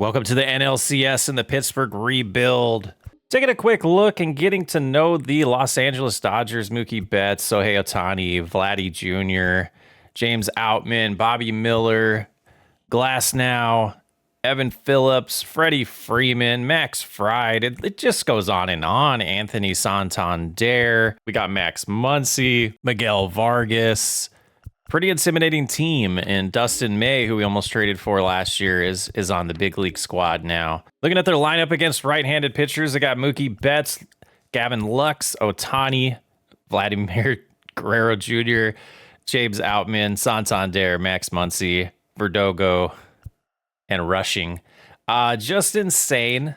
Welcome to the NLCS and the Pittsburgh Rebuild. Taking a quick look and getting to know the Los Angeles Dodgers, Mookie Betts, Shohei Ohtani, Vladdy Jr., James Outman, Bobby Miller, Glasnow, Evan Phillips, Freddie Freeman, Max Fried. It just goes on and on. Anthony Santander. We got Max Muncy, Miguel Vargas. Pretty intimidating team, and Dustin May, who we almost traded for last year, is on the big league squad now. Looking at their lineup against right-handed pitchers, they got Mookie Betts, Gavin Lux, Ohtani, Vladimir Guerrero Jr., James Outman, Santander, Max Muncy, Verdugo, and rushing. Just insane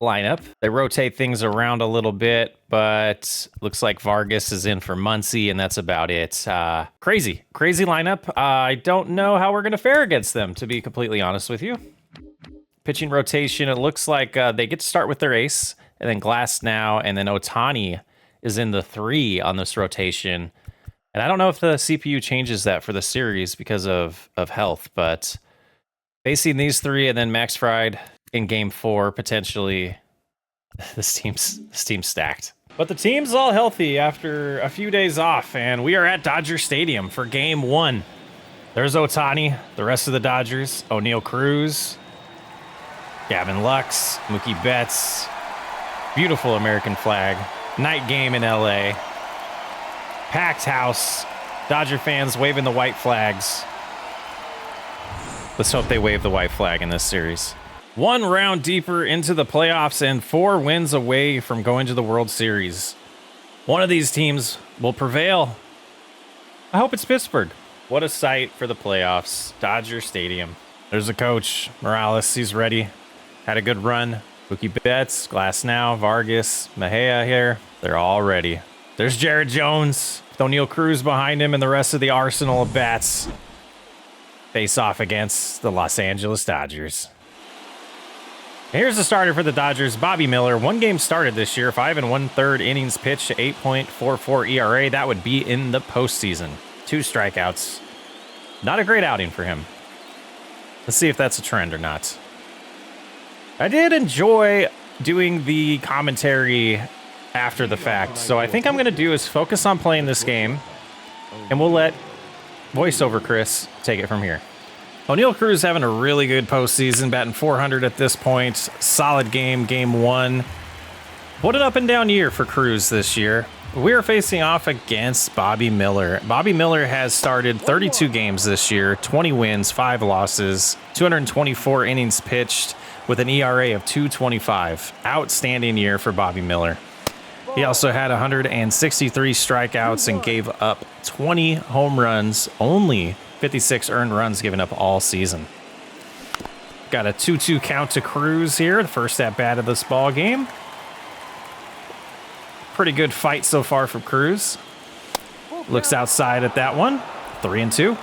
lineup. They rotate things around a little bit, but looks like Vargas is in for Muncy, and that's about it. Crazy lineup. I don't know how we're going to fare against them, to be completely honest with you. Pitching rotation, it looks like they get to start with their ace, and then Glasnow, and then Ohtani is in the 3 on this rotation. And I don't know if the CPU changes that for the series because of health, but facing these 3 and then Max Fried in game 4, potentially, this team's stacked. But the team's all healthy after a few days off, and we are at Dodger Stadium for game 1. There's Ohtani, the rest of the Dodgers, O'Neal Cruz, Gavin Lux, Mookie Betts. Beautiful American flag. Night game in LA. Packed house. Dodger fans waving the white flags. Let's hope they wave the white flag in this series. 1 round deeper into the playoffs and 4 wins away from going to the World Series. One of these teams will prevail. I hope it's Pittsburgh. What a sight for the playoffs. Dodger Stadium. There's the coach, Morales. He's ready. Had a good run. Mookie Betts, Glasnow, Vargas, Mejia here. They're all ready. There's Jared Jones with O'Neal Cruz behind him and the rest of the arsenal of bats. Face off against the Los Angeles Dodgers. Here's the starter for the Dodgers, Bobby Miller. 1 game started this year, 5 1/3 innings pitched, 8.44 ERA. That would be in the postseason. 2 strikeouts. Not a great outing for him. Let's see if that's a trend or not. I did enjoy doing the commentary after the fact, so I think I'm going to do is focus on playing this game, and we'll let voiceover Chris take it from here. O'Neal Cruz having a really good postseason, batting .400 at this point. Solid game, game 1. What an up and down year for Cruz this year. We are facing off against Bobby Miller. Bobby Miller has started 32 games this year, 20 wins, 5 losses, 224 innings pitched with an ERA of 2.25. Outstanding year for Bobby Miller. He also had 163 strikeouts and gave up 20 home runs, only 56 earned runs given up all season. Got a 2-2 count to Cruz here, the first at bat of this ball game. Pretty good fight so far from Cruz. Looks outside at that one. 3-2.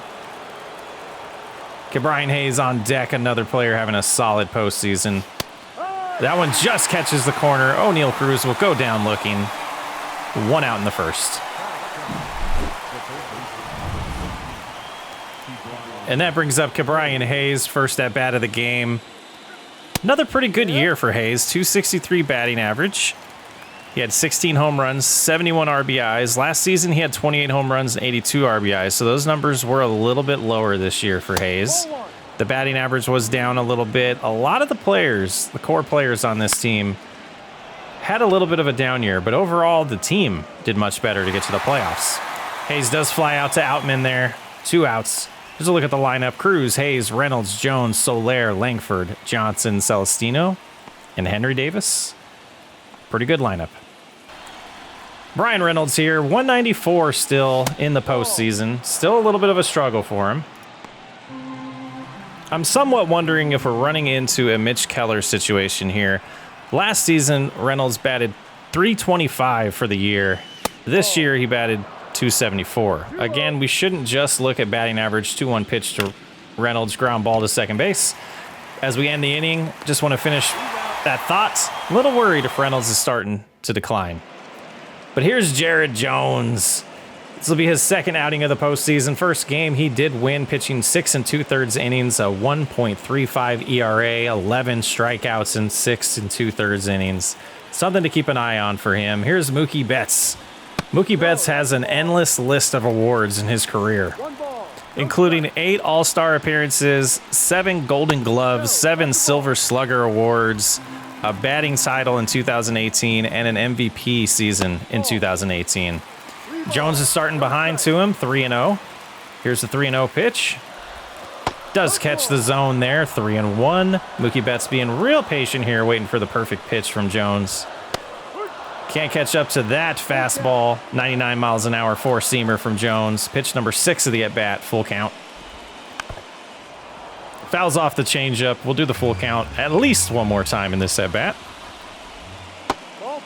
Brian Hayes on deck, another player having a solid postseason. That one just catches the corner. O'Neal Cruz will go down looking. 1 out in the first. And that brings up Brian Hayes, first at bat of the game. Another pretty good year for Hayes, 263 batting average. He had 16 home runs, 71 RBIs. Last season, he had 28 home runs and 82 RBIs, so those numbers were a little bit lower this year for Hayes. The batting average was down a little bit. A lot of the players, the core players on this team, had a little bit of a down year, but overall, the team did much better to get to the playoffs. Hayes does fly out to Outman there. 2 outs. Here's a look at the lineup. Cruz, Hayes, Reynolds, Jones, Soler, Langford, Johnson, Celestino, and Henry Davis. Pretty good lineup. Brian Reynolds here, 194 still in the postseason. Still a little bit of a struggle for him. I'm somewhat wondering if we're running into a Mitch Keller situation here. Last season, Reynolds batted .325 for the year. This year, he batted .274. Again, we shouldn't just look at batting average. 2-1 pitch to Reynolds, ground ball to second base. As we end the inning, just want to finish that thought. A little worried if Reynolds is starting to decline. But here's Jared Jones. This will be his second outing of the postseason. First game, he did win, pitching 6 2/3 innings, a 1.35 ERA, 11 strikeouts in 6 2/3 innings. Something to keep an eye on for him. Here's Mookie Betts. Mookie Betts has an endless list of awards in his career, including 8 All-Star appearances, 7 Golden Gloves, 7 Silver Slugger awards, a batting title in 2018, and an MVP season in 2018. Jones is starting behind to him, 3-0. Here's the 3-0 pitch. Does catch the zone there, 3-1. Mookie Betts being real patient here, waiting for the perfect pitch from Jones. Can't catch up to that fastball, 99 miles an hour, 4-seamer from Jones. Pitch number 6 of the at-bat, full count. Fouls off the changeup. We'll do the full count at least one more time in this at-bat.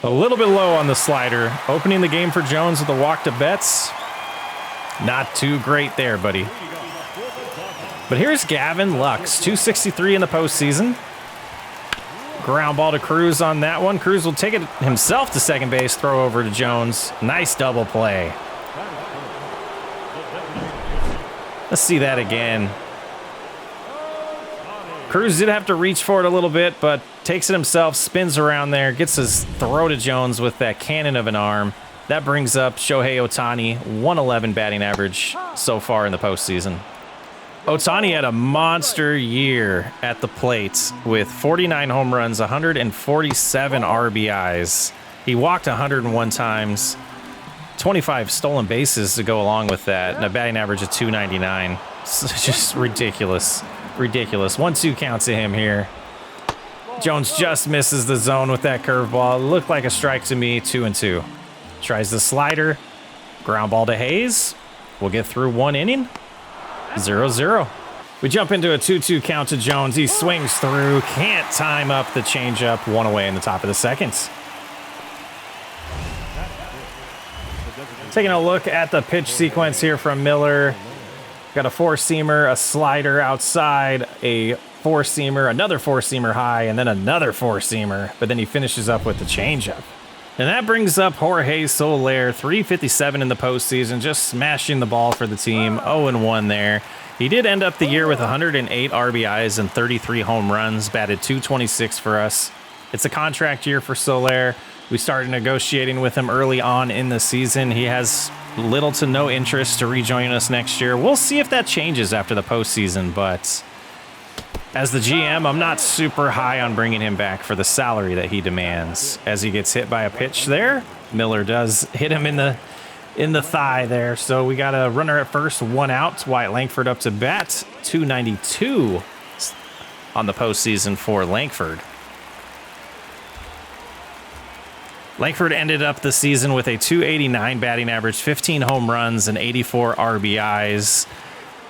A little bit low on the slider. Opening the game for Jones with a walk to Betts. Not too great there, buddy. But here's Gavin Lux, 263 in the postseason. Ground ball to Cruz on that one. Cruz will take it himself to second base, throw over to Jones. Nice double play. Let's see that again. Cruz did have to reach for it a little bit, but takes it himself, spins around there, gets his throw to Jones with that cannon of an arm. That brings up Shohei Ohtani, 111 batting average so far in the postseason. Ohtani had a monster year at the plate with 49 home runs, 147 RBIs. He walked 101 times, 25 stolen bases to go along with that, and a batting average of 299. It's just ridiculous. Ridiculous. 1-2 count to him here. Jones just misses the zone with that curveball. Looked like a strike to me, 2-2. Tries the slider. Ground ball to Hayes. We'll get through one inning. 0-0. We jump into a 2-2 count to Jones. He swings through. Can't time up the changeup. One away in the top of the second. Taking a look at the pitch sequence here from Miller. Got a 4-seamer, a slider outside, a 4-seamer, another 4-seamer high, and then another 4-seamer. But then he finishes up with the changeup. And that brings up Jorge Soler, 357 in the postseason, just smashing the ball for the team, 0-1 there. He did end up the year with 108 RBIs and 33 home runs, batted .226 for us. It's a contract year for Soler. We started negotiating with him early on in the season. He has little to no interest to rejoin us next year. We'll see if that changes after the postseason, but as the GM, I'm not super high on bringing him back for the salary that he demands. As he gets hit by a pitch there, Miller does hit him in the thigh there. So we got a runner at first, 1 out. Wyatt Langford up to bat, 292 on the postseason for Langford. Langford ended up the season with a 289 batting average, 15 home runs, and 84 RBIs.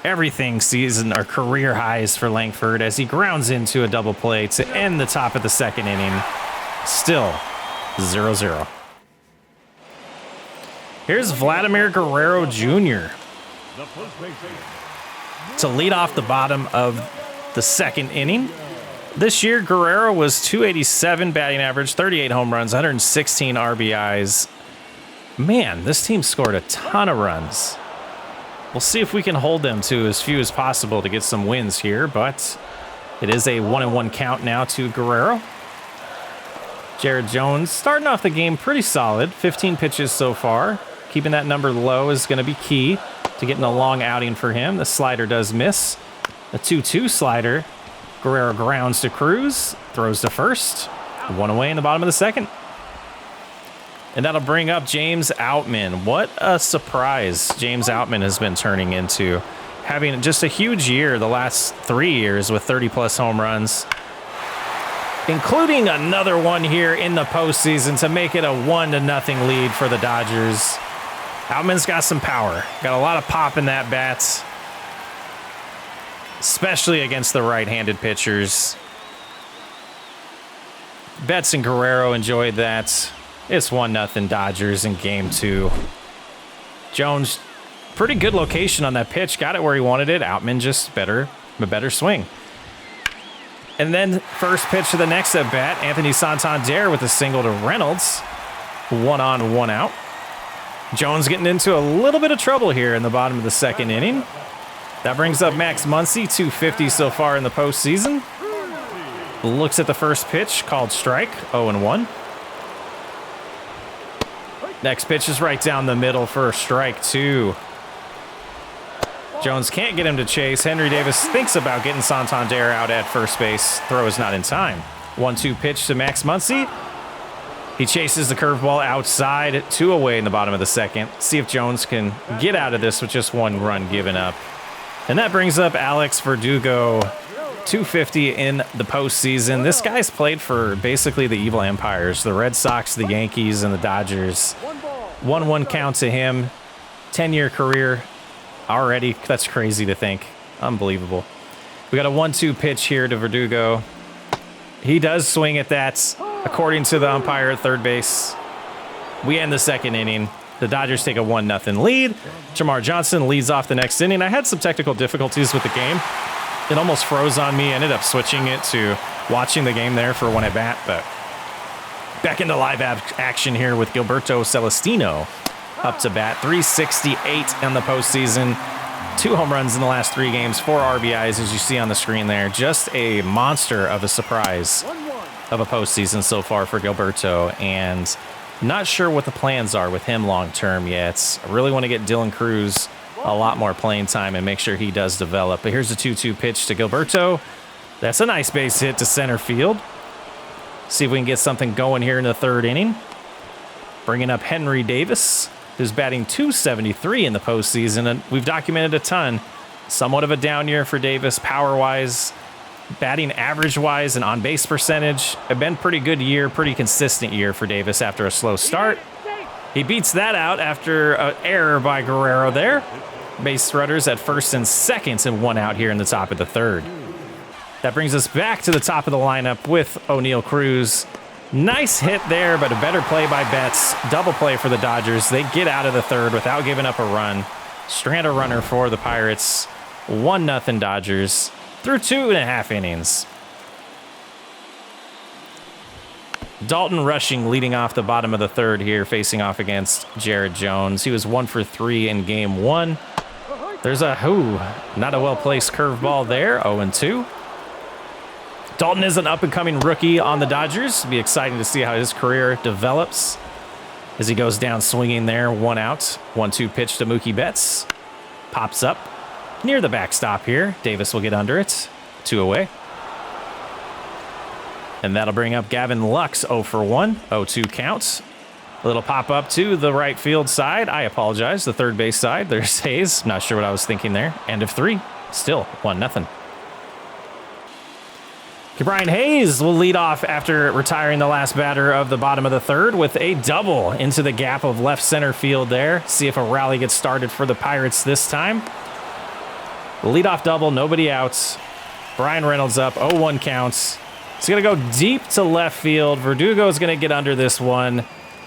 Everything season or career highs for Langford as he grounds into a double play to end the top of the second inning. Still 0-0. Here's Vladimir Guerrero Jr. to lead off the bottom of the second inning. This year, Guerrero was 287 batting average, 38 home runs, 116 RBIs. Man, this team scored a ton of runs. We'll see if we can hold them to as few as possible to get some wins here, but it is a 1-1 count now to Guerrero. Jared Jones starting off the game pretty solid, 15 pitches so far. Keeping that number low is going to be key to getting a long outing for him. The slider does miss. A 2-2 slider. Guerrero grounds to Cruz, throws to first, 1 away in the bottom of the second. And that'll bring up James Outman. What a surprise James Outman has been turning into. Having just a huge year the last 3 years with 30-plus home runs, including another one here in the postseason to make it a 1-0 lead for the Dodgers. Outman's got some power. Got a lot of pop in that bat, especially against the right-handed pitchers. Betts and Guerrero enjoyed that. It's 1-0 Dodgers in game 2. Jones, pretty good location on that pitch. Got it where he wanted it. Outman just a better swing. And then first pitch of the next at-bat, Anthony Santander with a single to Reynolds. 1 on, 1 out. Jones getting into a little bit of trouble here in the bottom of the second inning. That brings up Max Muncy, 250 so far in the postseason. Looks at the first pitch, called strike, 0-1. Next pitch is right down the middle for strike 2. Jones can't get him to chase. Henry Davis thinks about getting Santander out at first base. Throw is not in time. 1-2 pitch to Max Muncy. He chases the curveball outside, 2 away in the bottom of the second. See if Jones can get out of this with just 1 run given up. And that brings up Alex Verdugo, 250 in the postseason. This guy's played for basically the evil empires, the Red Sox, the Yankees, and the Dodgers. 1-1 count to him. 10-year career already. That's crazy to think. Unbelievable. We got a 1-2 pitch here to Verdugo. He does swing at that, according to the umpire at third base. We end the second inning. The Dodgers take a 1-0 lead. Jamar Johnson leads off the next inning. I had some technical difficulties with the game. It almost froze on me. I ended up switching it to watching the game there for one at bat. But back into live action here with Gilberto Celestino up to bat. 368 in the postseason. 2 home runs in the last 3 games. 4 RBIs, as you see on the screen there. Just a monster of a surprise of a postseason so far for Gilberto. And not sure what the plans are with him long term yet. I really want to get Dylan Cruz a lot more playing time and make sure he does develop. But here's a 2-2 pitch to Gilberto. That's a nice base hit to center field. See if we can get something going here in the third inning. Bringing up Henry Davis, who's batting .273 in the postseason. And we've documented a ton. Somewhat of a down year for Davis, power-wise, batting average-wise, and on-base percentage. Have been pretty good year, pretty consistent year for Davis after a slow start. He beats that out after an error by Guerrero there. Base runners at first and second and 1 out here in the top of the third. That brings us back to the top of the lineup with O'Neal Cruz. Nice hit there, but a better play by Betts. Double play for the Dodgers. They get out of the third without giving up a run. Strand a runner for the Pirates. 1-0 Dodgers through 2.5 innings. Dalton Rushing leading off the bottom of the third here, facing off against Jared Jones. He was 1 for 3 in game 1. There's a not a well-placed curveball there, 0-2. Dalton is an up-and-coming rookie on the Dodgers. It'll be exciting to see how his career develops as he goes down swinging there, 1 out. 1-2 pitch to Mookie Betts. Pops up near the backstop here. Davis will get under it. 2 away. And that'll bring up Gavin Lux, 0 for 1. 0-2 count. A little pop-up to the right field side. I apologize, the third base side. There's Hayes. Not sure what I was thinking there. End of 3. Still 1-0. Brian Hayes will lead off after retiring the last batter of the bottom of the third with a double into the gap of left center field there. See if a rally gets started for the Pirates this time. Leadoff double, nobody out. Brian Reynolds up, 0-1 counts. It's going to go deep to left field. Verdugo is going to get under this one.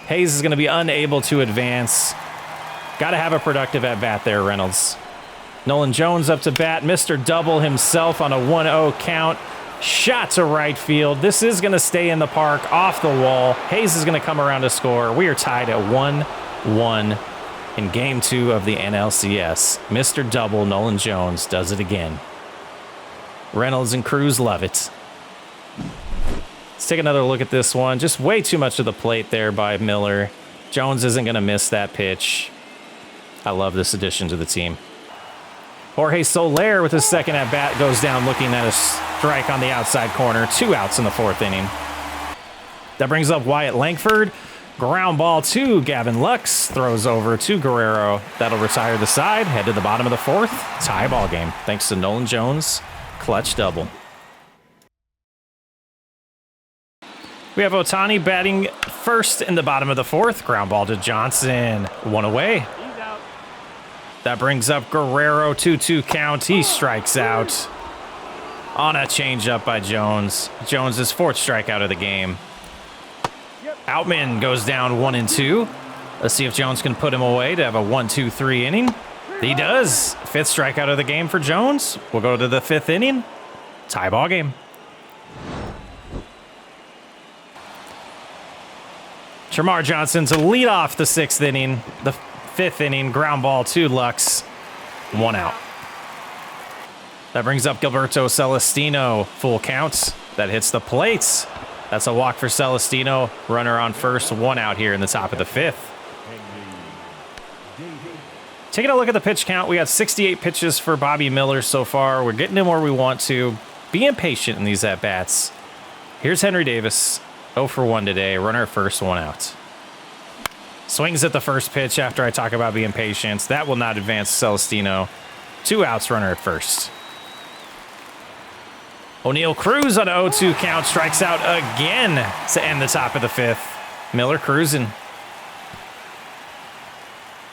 Hayes is going to be unable to advance. Got to have a productive at-bat there, Reynolds. Nolan Jones up to bat. Mr. Double himself on a 1-0 count. Shot to right field. This is going to stay in the park, off the wall. Hayes is going to come around to score. We are tied at 1-1 in Game 2 of the NLCS. Mr. Double, Nolan Jones, does it again. Reynolds and Cruz love it. Let's take another look at this one. Just way too much of the plate there by Miller. Jones isn't going to miss that pitch. I love this addition to the team. Jorge Soler with his second at-bat goes down looking at a strike on the outside corner. 2 outs in the 4th inning. That brings up Wyatt Langford. Ground ball to Gavin Lux. Throws over to Guerrero. That'll retire the side. Head to the bottom of the 4th. Tie ball game thanks to Nolan Jones. Clutch double. We have Ohtani batting first in the bottom of the 4th. Ground ball to Johnson. 1 away. That brings up Guerrero, 2-2 count. He strikes out on a changeup by Jones. Jones' 4th strikeout of the game. Outman goes down 1-2. Let's see if Jones can put him away to have a 1-2-3 inning. He does. 5th strikeout of the game for Jones. We'll go to the 5th inning. Tie ball game. Jamar Johnson to lead off the 6th inning. The Fifth inning, ground ball to Lux. 1 out. That brings up Gilberto Celestino. Full count. That hits the plates. That's a walk for Celestino. Runner on first. 1 out here in the top of the 5th. Taking a look at the pitch count, we got 68 pitches for Bobby Miller so far. We're getting him where we want to. Be impatient in these at-bats. Here's Henry Davis. 0 for 1 today. Runner at first, 1 out. Swings at the first pitch after I talk about being patient. That will not advance Celestino. 2 outs, runner at first. O'Neal Cruz on a 0-2 count. Strikes out again to end the top of the 5th. Miller cruising.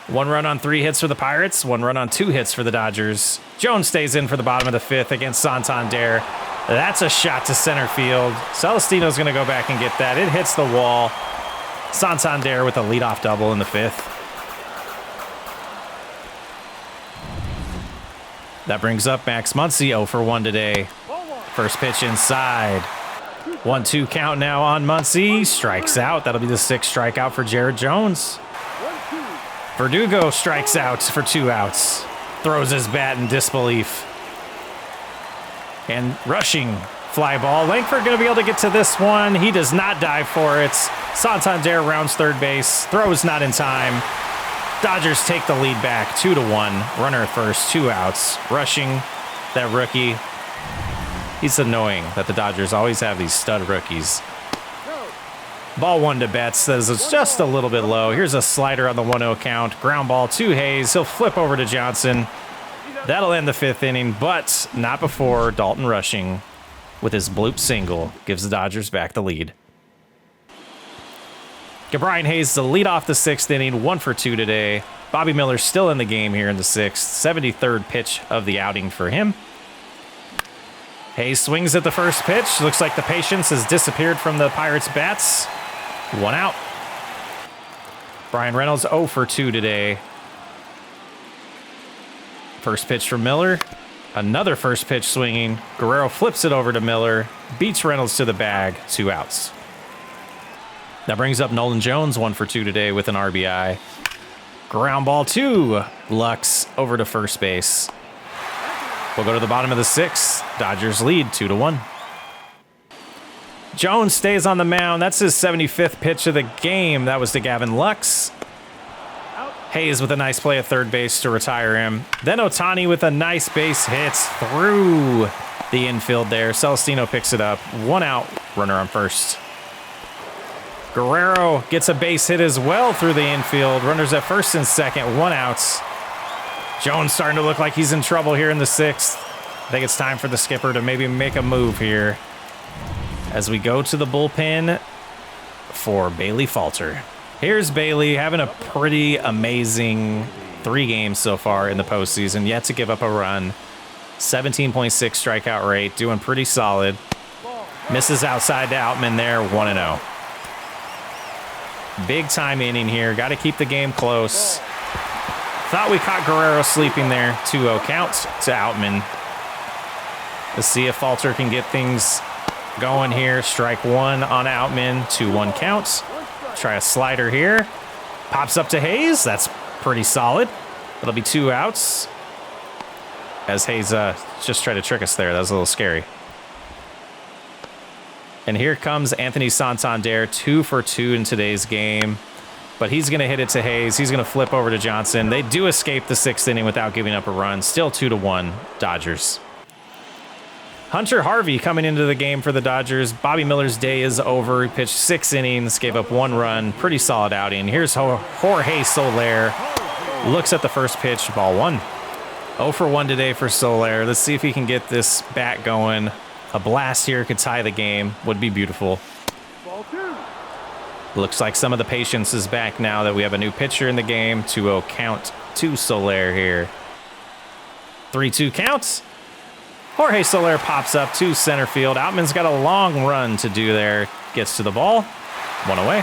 1 run on 3 hits for the Pirates. 1 run on 2 hits for the Dodgers. Jones stays in for the bottom of the 5th against Santander. That's a shot to center field. Celestino's going to go back and get that. It hits the wall. Santander with a leadoff double in the 5th. That brings up Max Muncy, 0 for 1 today. First pitch inside. 1-2 count now on Muncy. Strikes out. That'll be the 6th strikeout for Jared Jones. Verdugo strikes out for 2 outs. Throws his bat in disbelief. And rushing fly ball. Langford going to be able to get to this one. He does not dive for it. Santander rounds third base. Throws not in time. Dodgers take the lead back 2-1. Runner at first, 2 outs. Rushing, that rookie. He's annoying that the Dodgers always have these stud rookies. Ball 1 to Betts. Says it's just a little bit low. Here's a slider on the 1-0 count. Ground ball to Hayes. He'll flip over to Johnson. That'll end the 5th inning, but not before Dalton Rushing with his bloop single gives the Dodgers back the lead. Brian Hayes to lead off the 6th inning, 1 for 2 today. Bobby Miller's still in the game here in the 6th. 73rd pitch of the outing for him. Hayes swings at the first pitch. Looks like the patience has disappeared from the Pirates' bats. 1 out. Brian Reynolds 0 for 2 today. First pitch from Miller. Another first pitch swinging. Guerrero flips it over to Miller. Beats Reynolds to the bag. 2 outs. That brings up Nolan Jones, 1 for 2 today with an RBI. Ground ball to Lux over to first base. We'll go to the bottom of the 6th. Dodgers lead 2-1. Jones stays on the mound. That's his 75th pitch of the game. That was to Gavin Lux. Hayes with a nice play at third base to retire him. Then Ohtani with a nice base hit through the infield there. Celestino picks it up. 1 out, runner on first. Guerrero gets a base hit as well through the infield. Runners at first and second, 1 out. Jones starting to look like he's in trouble here in the 6th. I think it's time for the skipper to maybe make a move here as we go to the bullpen for Bailey Falter. Here's Bailey having a pretty amazing 3 games so far in the postseason, yet to give up a run. 17.6 strikeout rate, doing pretty solid. Misses outside to Outman there, 1-0. Big time inning here. Got to keep the game close. Thought we caught Guerrero sleeping there. 2-0 count to Outman. Let's see if Falter can get things going here. Strike 1 on Outman. 2-1 counts. Try a slider here. Pops up to Hayes. That's pretty solid. It'll be 2 outs. As Hayes just tried to trick us there. That was a little scary. And here comes Anthony Santander, 2 for 2 in today's game. But he's going to hit it to Hayes. He's going to flip over to Johnson. They do escape the 6th inning without giving up a run. Still 2-1, Dodgers. Hunter Harvey coming into the game for the Dodgers. Bobby Miller's day is over. He pitched 6 innings, gave up 1 run. Pretty solid outing. Here's Jorge Soler. Looks at the first pitch, ball 1. 0 for 1 today for Soler. Let's see if he can get this bat going. A blast here could tie the game. Would be beautiful. Looks like some of the patience is back now that we have a new pitcher in the game. 2-0 count to Soler here. 3-2 counts. Jorge Soler pops up to center field. Outman's got a long run to do there. Gets to the ball. 1 away.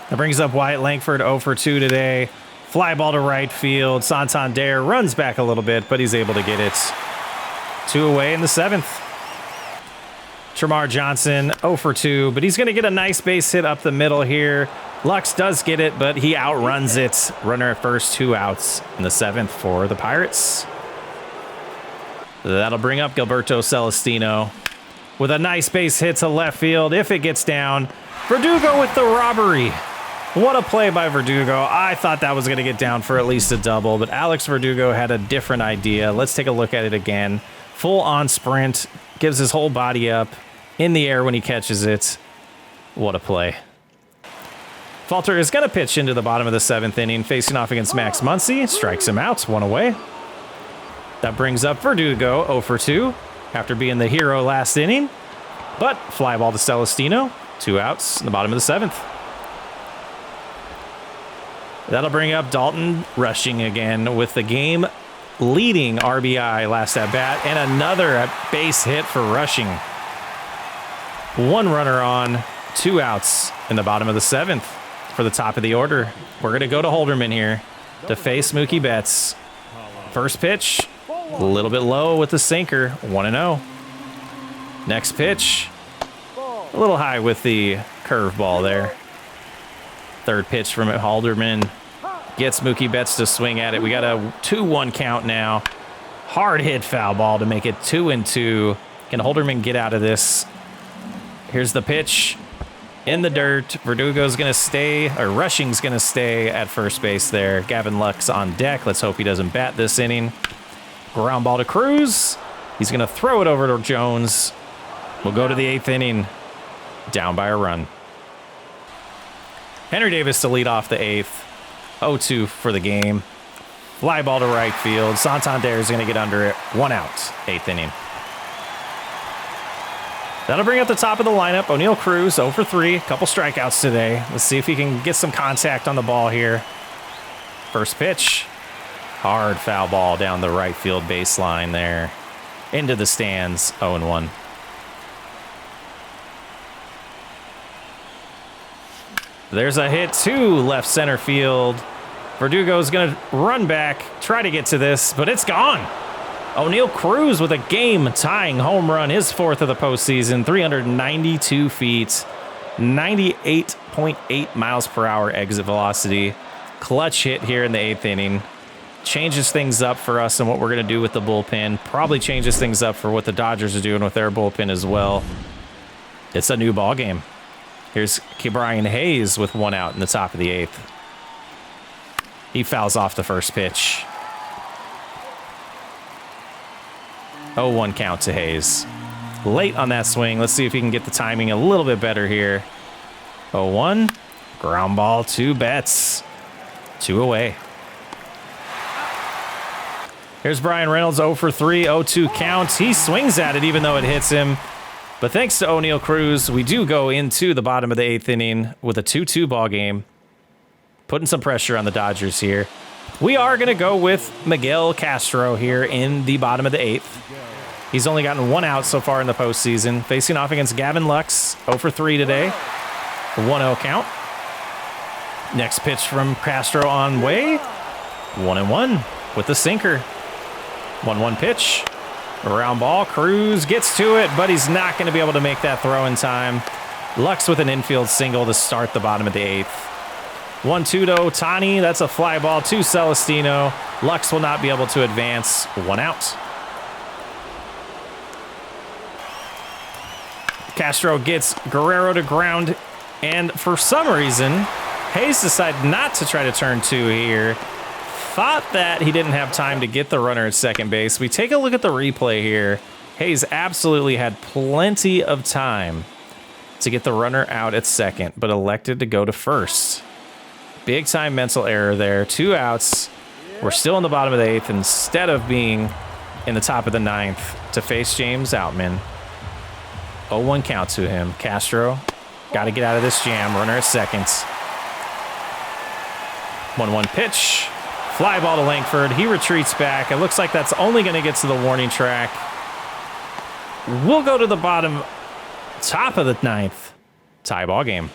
That brings up Wyatt Langford, 0 for 2 today. Fly ball to right field. Santander runs back a little bit, but he's able to get it. 2 away in the 7th. Tremar Johnson, 0 for 2, but he's going to get a nice base hit up the middle here. Lux does get it, but he outruns it. Runner at first, 2 outs in the 7th for the Pirates. That'll bring up Gilberto Celestino with a nice base hit to left field. If it gets down, Verdugo with the robbery. What a play by Verdugo. I thought that was going to get down for at least a double, but Alex Verdugo had a different idea. Let's take a look at it again. Full on sprint, gives his whole body up in the air when he catches it. What a play. Falter is going to pitch into the bottom of the 7th inning, facing off against Max Muncy. Strikes him out, 1 away. That brings up Verdugo, 0 for 2, after being the hero last inning. But fly ball to Celestino, 2 outs in the bottom of the 7th. That'll bring up Dalton rushing again with the game-leading RBI last at-bat, and another base hit for rushing. 1 runner on, 2 outs in the bottom of the 7th. For the top of the order, we're going to go to Holderman here to face Mookie Betts. First pitch, a little bit low with the sinker, 1-0. Next pitch, a little high with the curveball there. Third pitch from Holderman gets Mookie Betts to swing at it. We got a 2-1 count now. Hard hit foul ball to make it 2-2. Can Holderman get out of this? Here's the pitch. In the dirt, Verdugo's going to stay, or Rushing's going to stay at first base there. Gavin Lux on deck. Let's hope he doesn't bat this inning. Ground ball to Cruz. He's going to throw it over to Jones. We'll go to the 8th inning, down by a run. Henry Davis to lead off the 8th. 0-2 for the game. Fly ball to right field. Santander is going to get under it. 1 out, 8th inning. That'll bring up the top of the lineup. O'Neal Cruz, 0 for 3. A couple strikeouts today. Let's see if he can get some contact on the ball here. First pitch. Hard foul ball down the right field baseline there. Into the stands, 0-1. There's a hit to left center field. Verdugo's going to run back, try to get to this, but it's gone. O'Neal Cruz with a game-tying home run, his 4th of the postseason, 392 feet, 98.8 miles per hour exit velocity. Clutch hit here in the 8th inning. Changes things up for us and what we're going to do with the bullpen. Probably changes things up for what the Dodgers are doing with their bullpen as well. It's a new ball game. Here's Ke'Bryan Hayes with 1 out in the top of the 8th. He fouls off the first pitch. 0-1 count to Hayes. Late on that swing. Let's see if he can get the timing a little bit better here. 0-1. Ground ball to Betts. 2 away. Here's Brian Reynolds, 0 for 3, 0-2 count. He swings at it even though it hits him. But thanks to O'Neal Cruz, we do go into the bottom of the 8th inning with a 2-2 ball game. Putting some pressure on the Dodgers here. We are going to go with Miguel Castro here in the bottom of the 8th. He's only gotten 1 out so far in the postseason. Facing off against Gavin Lux, 0 for 3 today. 1-0 count. Next pitch from Castro on way. 1-1 with the sinker. 1-1 pitch. Around ball. Cruz gets to it, but he's not going to be able to make that throw in time. Lux with an infield single to start the bottom of the 8th. 1-2 to Ohtani. That's a fly ball to Celestino. Lux will not be able to advance. 1 out. Castro gets Guerrero to ground, and for some reason, Hayes decided not to try to turn 2 here. Thought that he didn't have time to get the runner at second base. We take a look at the replay here. Hayes absolutely had plenty of time to get the runner out at second, but elected to go to first. Big time mental error there. 2 outs. We're still in the bottom of the 8th instead of being in the top of the 9th to face James Outman. 0-1 count to him. Castro got to get out of this jam. Runner at second. 1-1 pitch. Fly ball to Langford. He retreats back. It looks like that's only going to get to the warning track. We'll go to the top of the 9th. Tie ball game.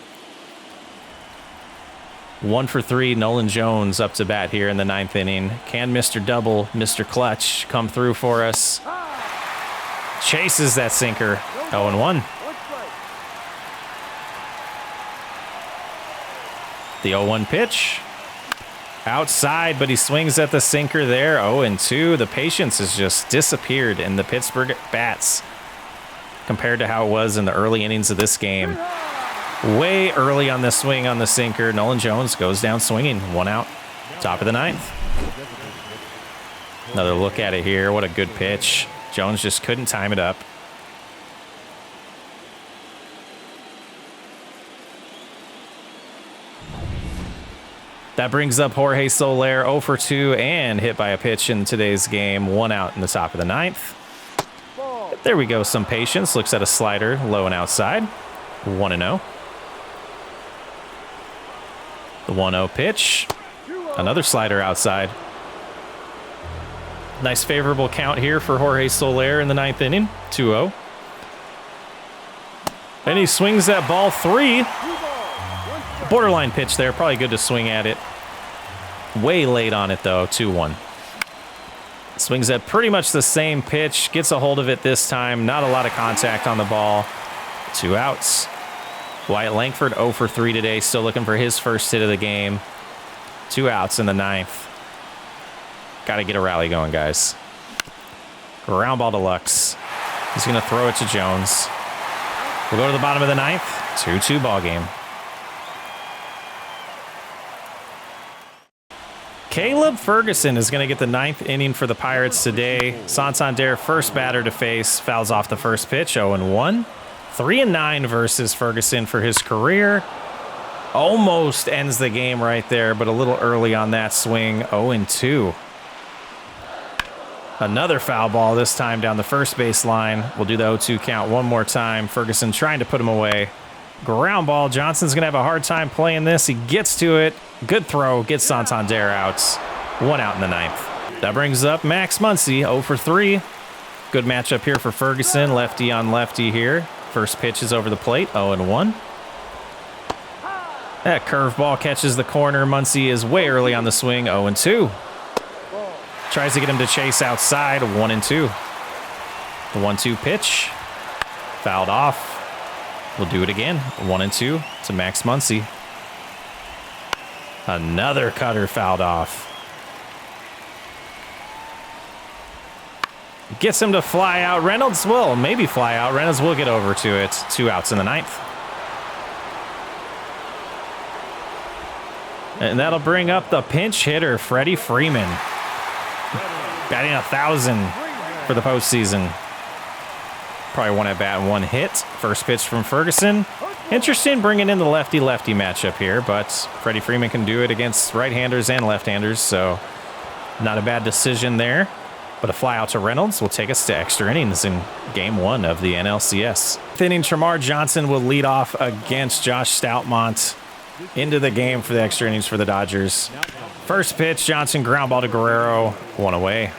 1 for 3. Nolan Jones up to bat here in the 9th inning. Can Mr. Double, Mr. Clutch come through for us? Chases that sinker. 0-1. The 0-1 pitch. Outside, but he swings at the sinker there. 0-2. The patience has just disappeared in the Pittsburgh bats compared to how it was in the early innings of this game. Way early on the swing on the sinker. Nolan Jones goes down swinging. 1 out. Top of the 9th. Another look at it here. What a good pitch. Jones just couldn't time it up. That brings up Jorge Soler, 0 for 2, and hit by a pitch in today's game. 1 out in the top of the 9th. There we go, some patience. Looks at a slider, low and outside. 1-0. The 1-0 pitch. Another slider outside. Nice favorable count here for Jorge Soler in the 9th inning. 2-0. And he swings that ball 3. Borderline pitch there. Probably good to swing at it. Way late on it, though. 2-1. Swings at pretty much the same pitch. Gets a hold of it this time. Not a lot of contact on the ball. 2 outs. Wyatt Langford 0 for 3 today. Still looking for his first hit of the game. 2 outs in the 9th. Got to get a rally going, guys. Ground ball to Lux. He's going to throw it to Jones. We'll go to the bottom of the 9th. 2-2 ball game. Caleb Ferguson is going to get the 9th inning for the Pirates today. Santander, first batter to face, fouls off the first pitch, 0-1. 3-9 versus Ferguson for his career. Almost ends the game right there, but a little early on that swing, 0-2. Another foul ball, this time down the first base line. We'll do the 0-2 count one more time. Ferguson trying to put him away. Ground ball. Johnson's going to have a hard time playing this. He gets to it. Good throw. Gets Santander out. 1 out in the 9th. That brings up Max Muncy, 0 for 3. Good matchup here for Ferguson. Lefty on lefty here. First pitch is over the plate. 0-1. That curveball catches the corner. Muncy is way early on the swing. 0-2. Tries to get him to chase outside. 1-2. The 1-2 pitch. Fouled off. We'll do it again. 1-2 to Max Muncy. Another cutter fouled off. Gets him to fly out. Reynolds will maybe fly out. Reynolds will get over to it. 2 outs in the 9th. And that'll bring up the pinch hitter, Freddie Freeman. Batting 1,000 for the postseason. Probably 1 at bat and 1 hit. First pitch from Ferguson. Interesting bringing in the lefty-lefty matchup here, but Freddie Freeman can do it against right-handers and left-handers, so not a bad decision there. But a fly out to Reynolds will take us to extra innings in Game 1 of the NLCS. 5th inning, Tramar Johnson will lead off against Josh Stoutmont into the game for the extra innings for the Dodgers. First pitch, Johnson ground ball to Guerrero, 1 away.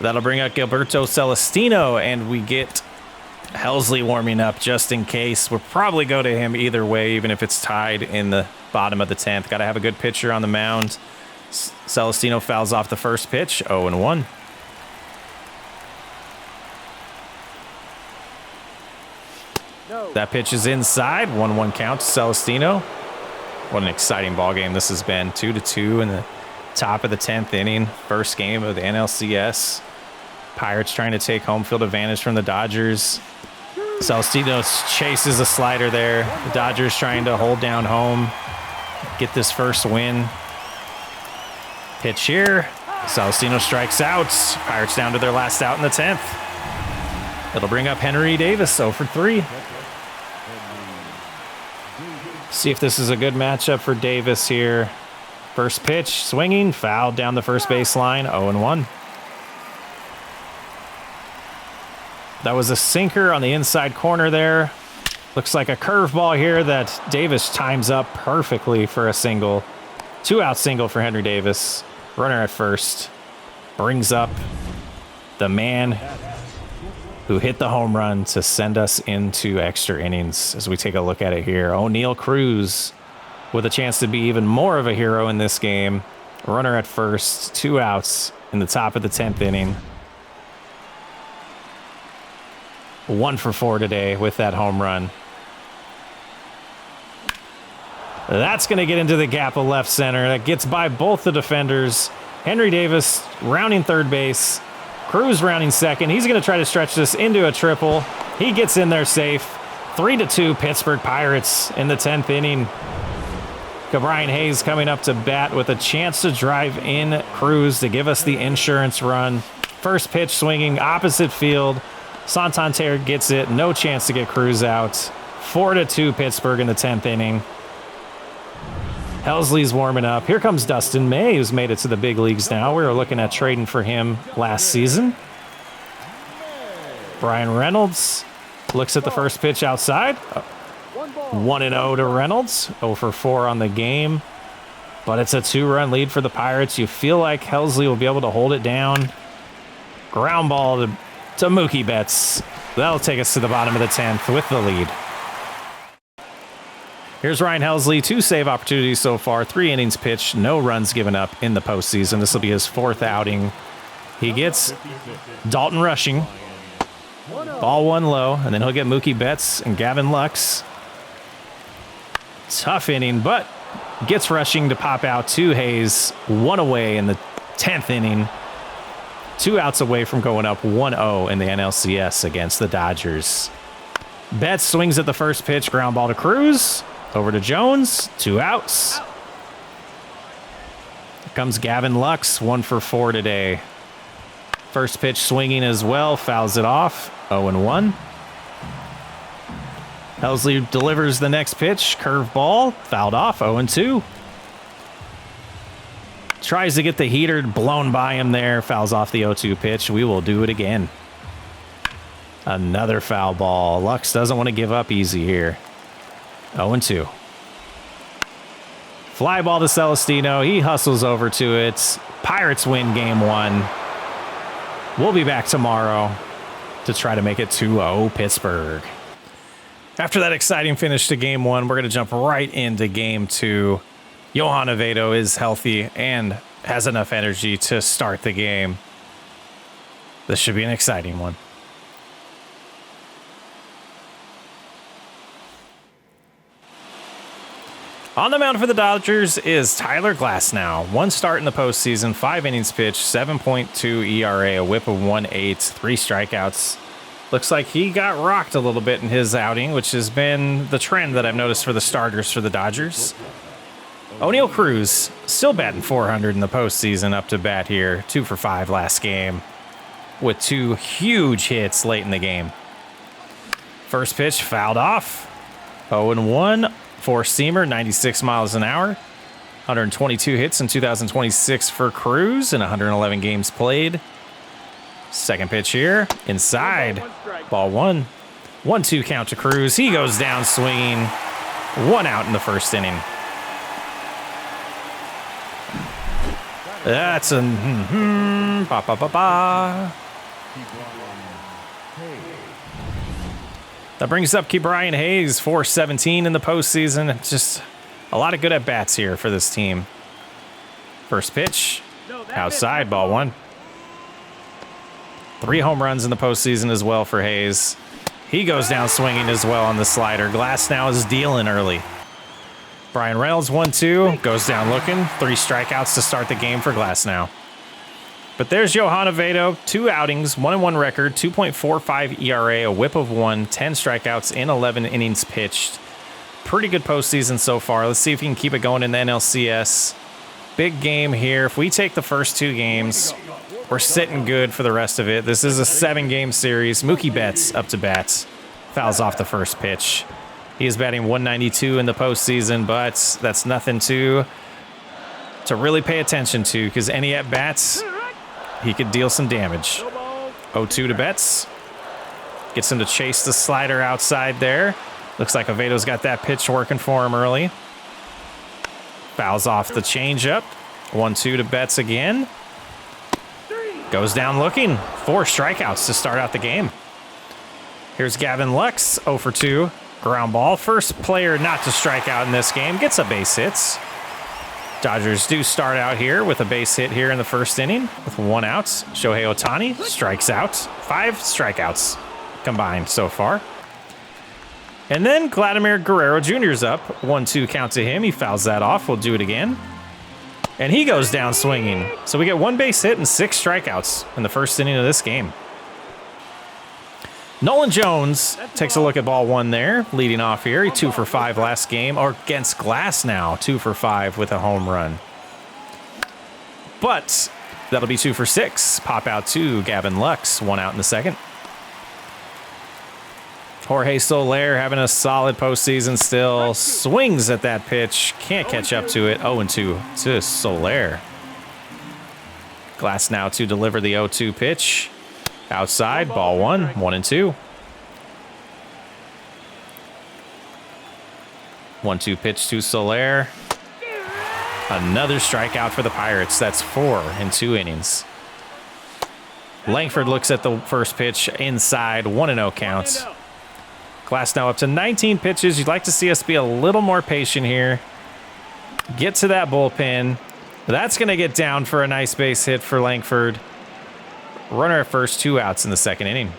That'll bring up Gilberto Celestino, and we get Helsley warming up just in case. We'll probably go to him either way, even if it's tied in the bottom of the 10th. Got to have a good pitcher on the mound. Celestino fouls off the first pitch, 0-1. That pitch is inside, 1-1 count to Celestino. What an exciting ball game this has been. 2-2 in the top of the 10th inning. First game of the NLCS. Pirates trying to take home field advantage from the Dodgers. Celestino chases a slider there. The Dodgers trying to hold down home, get this first win. Pitch here. Celestino strikes out. Pirates down to their last out in the 10th. It'll bring up Henry Davis, 0 for 3. See if this is a good matchup for Davis here. First pitch, swinging, fouled down the first baseline, 0-1. That was a sinker on the inside corner there. Looks like a curveball here that Davis times up perfectly for a single. 2-out single for Henry Davis. Runner at first. Brings up the man who hit the home run to send us into extra innings as we take a look at it here. O'Neal Cruz with a chance to be even more of a hero in this game. Runner at first, 2 outs in the top of the 10th inning. 1 for 4 today with that home run. That's going to get into the gap of left center. That gets by both the defenders. Henry Davis rounding third base. Cruz rounding second. He's going to try to stretch this into a triple. He gets in there safe. 3-2 Pittsburgh Pirates in the 10th inning. Brian Hayes coming up to bat with a chance to drive in Cruz to give us the insurance run. First pitch swinging opposite field. Santander gets it. No chance to get Cruz out. 4-2 Pittsburgh in the 10th inning. Helsley's warming up. Here comes Dustin May, who's made it to the big leagues now. We were looking at trading for him last season. Brian Reynolds looks at the first pitch outside. 1-0 to Reynolds. 0 for 4 on the game. But it's a 2-run lead for the Pirates. You feel like Helsley will be able to hold it down. Ground ball to Mookie Betts. That'll take us to the bottom of the 10th with the lead. Here's Ryan Helsley. 2 save opportunities so far. 3 innings pitched. No runs given up in the postseason. This will be his 4th outing. He gets Dalton rushing. Ball 1 low. And then he'll get Mookie Betts and Gavin Lux. Tough inning, but gets rushing to pop out to Hayes. 1 away in the 10th inning. 2 outs away from going up 1-0 in the NLCS against the Dodgers. Betts swings at the first pitch. Ground ball to Cruz. Over to Jones. 2 outs. Here comes Gavin Lux. 1 for 4 today. First pitch swinging as well. Fouls it off. 0-1. Helsley delivers the next pitch. Curve ball. Fouled off. 0-2. Tries to get the heater blown by him there. Fouls off the 0-2 pitch. We will do it again. Another foul ball. Lux doesn't want to give up easy here. 0-2. Fly ball to Celestino. He hustles over to it. Pirates win game 1. We'll be back tomorrow to try to make it 2-0 Pittsburgh. After that exciting finish to game 1, we're going to jump right into game 2. Johan Avedo is healthy and has enough energy to start the game. This should be an exciting one. On the mound for the Dodgers is Tyler Glasnow. 1 start in the postseason, 5 innings pitched, 7.2 ERA, a whip of 1.8, 3 strikeouts. Looks like he got rocked a little bit in his outing, which has been the trend that I've noticed for the starters for the Dodgers. O'Neal Cruz still batting .400 in the postseason up to bat here. 2 for 5 last game with 2 huge hits late in the game. First pitch fouled off. 0-1. 4-seamer, 96 miles an hour. 122 hits in 2026 for Cruz and 111 games played. Second pitch here, inside. Ball 1. 1-2 count to Cruz. He goes down swinging. 1 out in the first inning. That's a ba-ba-ba-ba. That brings up Brian Hayes, 4-17 in the postseason. Just a lot of good at-bats here for this team. First pitch, outside, ball 1. 3 home runs in the postseason as well for Hayes. He goes down swinging as well on the slider. Glasnow is dealing early. Brian Reynolds, 1-2, goes down looking. 3 strikeouts to start the game for Glasnow. But there's Johan Avedo, 2 outings, 1-1 record, 2.45 ERA, a whip of 1, 10 strikeouts in 11 innings pitched. Pretty good postseason so far. Let's see if he can keep it going in the NLCS. Big game here. If we take the first 2 games, we're sitting good for the rest of it. This is a 7-game series. Mookie Betts up to bat. Fouls off the first pitch. He is batting .192 in the postseason, but that's nothing to really pay attention to because any at-bats, he could deal some damage. 0-2 to Betts. Gets him to chase the slider outside there. Looks like Avedo's got that pitch working for him early. Fouls off the changeup. 1-2 to Betts again. Goes down looking. 4 strikeouts to start out the game. Here's Gavin Lux, 0 for 2. Ground ball. First player not to strike out in this game. Gets a base hit. Dodgers do start out here with a base hit here in the first inning with 1 out. Shohei Ohtani strikes out. 5 strikeouts combined so far. And then Vladimir Guerrero Jr.'s up. 1-2 count to him. He fouls that off. We'll do it again. And he goes down swinging. So we get 1 base hit and 6 strikeouts in the first inning of this game. Nolan Jones takes a look at ball 1 there, leading off here. He 2 for 5 last game, or against Glass now, 2 for 5 with a home run. But that'll be 2 for 6. Pop out to Gavin Lux, 1 out in the second. Jorge Soler having a solid postseason still. Swings at that pitch. Can't catch up to it. 0-2 to Soler. Glass now to deliver the 0-2 pitch. Outside, ball 1, 1-2. 1-2 pitch to Soler. Another strikeout for the Pirates. That's 4 in 2 innings. Langford looks at the first pitch inside, 1-0 count. Glass now up to 19 pitches. You'd like to see us be a little more patient here. Get to that bullpen. That's going to get down for a nice base hit for Langford. Runner at first, 2 outs in the second inning.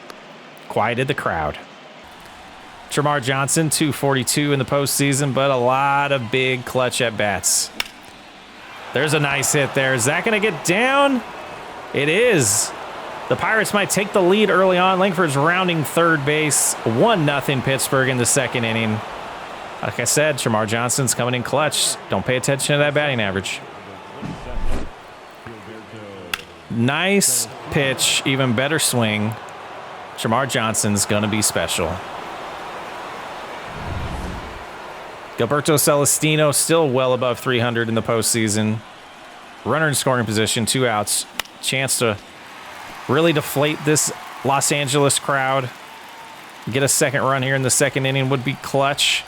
Quieted the crowd. Tremar Johnson, 242 in the postseason, but a lot of big clutch at bats. There's a nice hit there. Is that going to get down? It is. The Pirates might take the lead early on. Langford's rounding third base. 1-0 Pittsburgh in the second inning. Like I said, Tremar Johnson's coming in clutch. Don't pay attention to that batting average. Nice pitch, even better swing. Tremar Johnson's going to be special. Gilberto Celestino still well above 300 in the postseason. Runner in scoring position, 2 outs. Chance to really deflate this Los Angeles crowd. Get a second run here in the second inning would be clutch.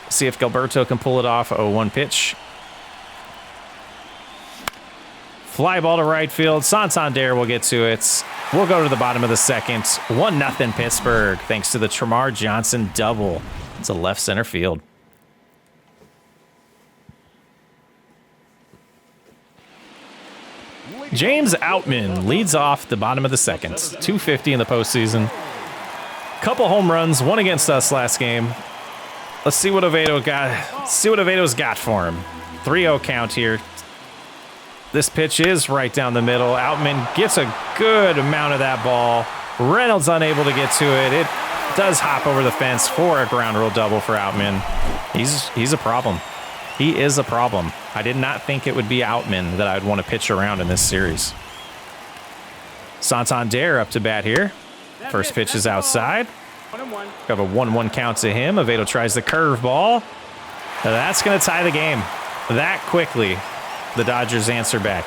See if Gilberto can pull it off. 0-1 pitch. Fly ball to right field. Santander will get to it. We'll go to the bottom of the second. 1-0 Pittsburgh, thanks to the Tremar Johnson double. It's a left center field. James Outman leads off the bottom of the second. 250 in the postseason. Couple home runs, 1 against us last game. Let's see what Oviedo got. See what Oviedo's got for him. 3-0 count here. This pitch is right down the middle. Outman gets a good amount of that ball. Reynolds unable to get to it. It does hop over the fence for a ground rule double for Outman. He's a problem. He is a problem. I did not think it would be Outman that I'd want to pitch around in this series. Santander up to bat here. First pitch is outside. Got a 1-1 count to him. Oviedo tries the curveball. That's going to tie the game. That quickly, the Dodgers answer back.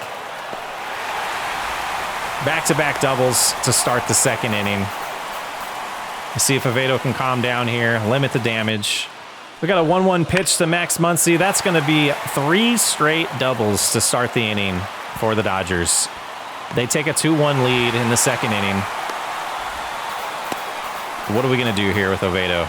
Back-to-back doubles to start the second inning. Let's see if Oviedo can calm down here, limit the damage. We got a 1-1 pitch to Max Muncy. That's going to be 3 straight doubles to start the inning for the Dodgers. They take a 2-1 lead in the second inning. What are we going to do here with Oviedo?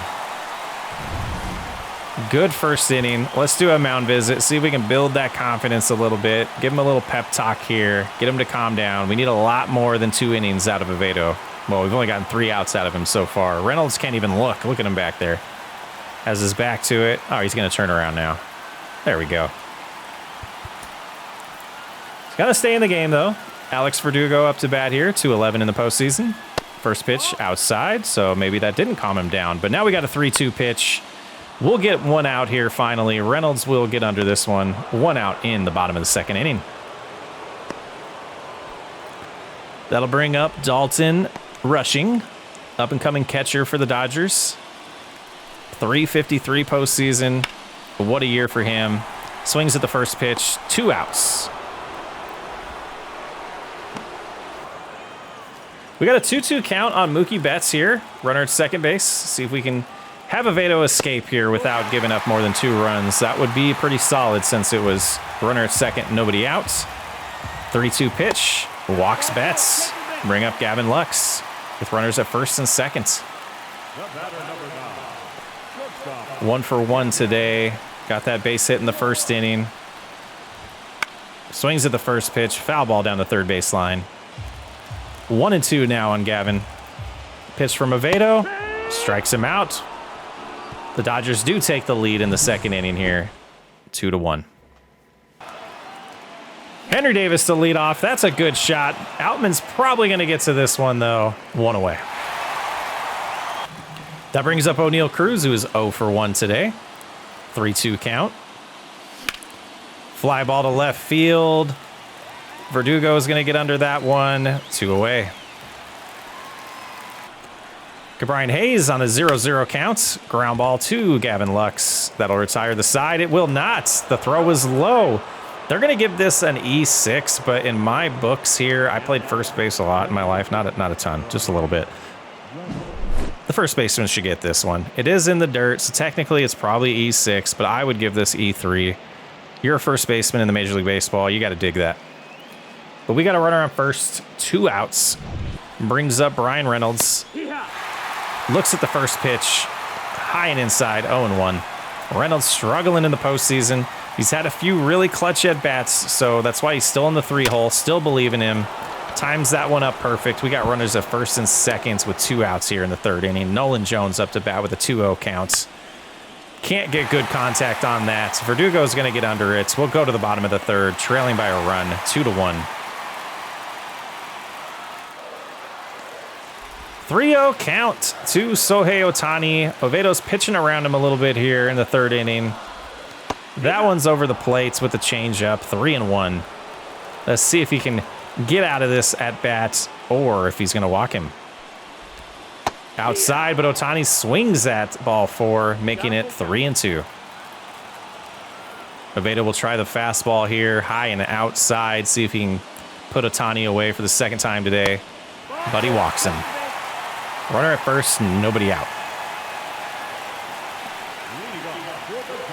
Good first inning. Let's do a mound visit. See if we can build that confidence a little bit. Give him a little pep talk here. Get him to calm down. We need a lot more than 2 innings out of Oviedo. Well, we've only gotten 3 outs out of him so far. Reynolds can't even look. Look at him back there. Has his back to it. Oh, he's going to turn around now. There we go. He's got to stay in the game, though. Alex Verdugo up to bat here, 2-11 in the postseason. First pitch outside, so maybe that didn't calm him down. But now we got a 3-2 pitch. We'll get 1 out here finally. Reynolds will get under this one. 1 out in the bottom of the second inning. That'll bring up Dalton Rushing, up-and-coming catcher for the Dodgers. 353 postseason. What a year for him. Swings at the first pitch. 2 outs. We got a 2-2 count on Mookie Betts here. Runner at second base. See if we can have Oviedo escape here without giving up more than 2 runs. That would be pretty solid since it was runner at second, nobody out. 3-2 pitch. Walks Betts. Bring up Gavin Lux with runners at first and second. 1 for 1 today. Got that base hit in the first inning. Swings at the first pitch. Foul ball down the third baseline. 1-2 now on Gavin. Pitch from Oviedo. Strikes him out. The Dodgers do take the lead in the second inning here, 2-1. Henry Davis to lead off. That's a good shot. Outman's probably going to get to this one, though. 1 away. That brings up O'Neal Cruz, who is 0 for 1 today. 3-2 count. Fly ball to left field. Verdugo is going to get under that one. 2 away. Brian Hayes on a 0-0 count. Ground ball to Gavin Lux. That'll retire the side. It will not. The throw was low. They're going to give this an E6, but in my books here, I played first base a lot in my life. Not a ton, just a little bit. The first baseman should get this one. It is in the dirt, so technically it's probably E6, but I would give this E3. You're a first baseman in the Major League Baseball. You got to dig that. But we got a runner on first. 2 outs. Brings up Brian Reynolds. Looks at the first pitch. High and inside, 0-1. Reynolds struggling in the postseason. He's had a few really clutch at-bats, so that's why he's still in the 3-hole. Still believe in him. Times that one up perfect. We got runners at first and seconds with 2 outs here in the third inning. Nolan Jones up to bat with a 2-0 count. Can't get good contact on that. Verdugo's going to get under it. We'll go to the bottom of the third, trailing by a run, 2-1. 3-0 count to Shohei Ohtani. Oviedo's pitching around him a little bit here in the third inning. That one's over the plates with the changeup, 3-1. Let's see if he can get out of this at bat or if he's going to walk him. Outside, but Ohtani swings that ball 4, making it 3-2. Oviedo will try the fastball here, high and outside, see if he can put Ohtani away for the second time today. But he walks him. Runner at first, nobody out.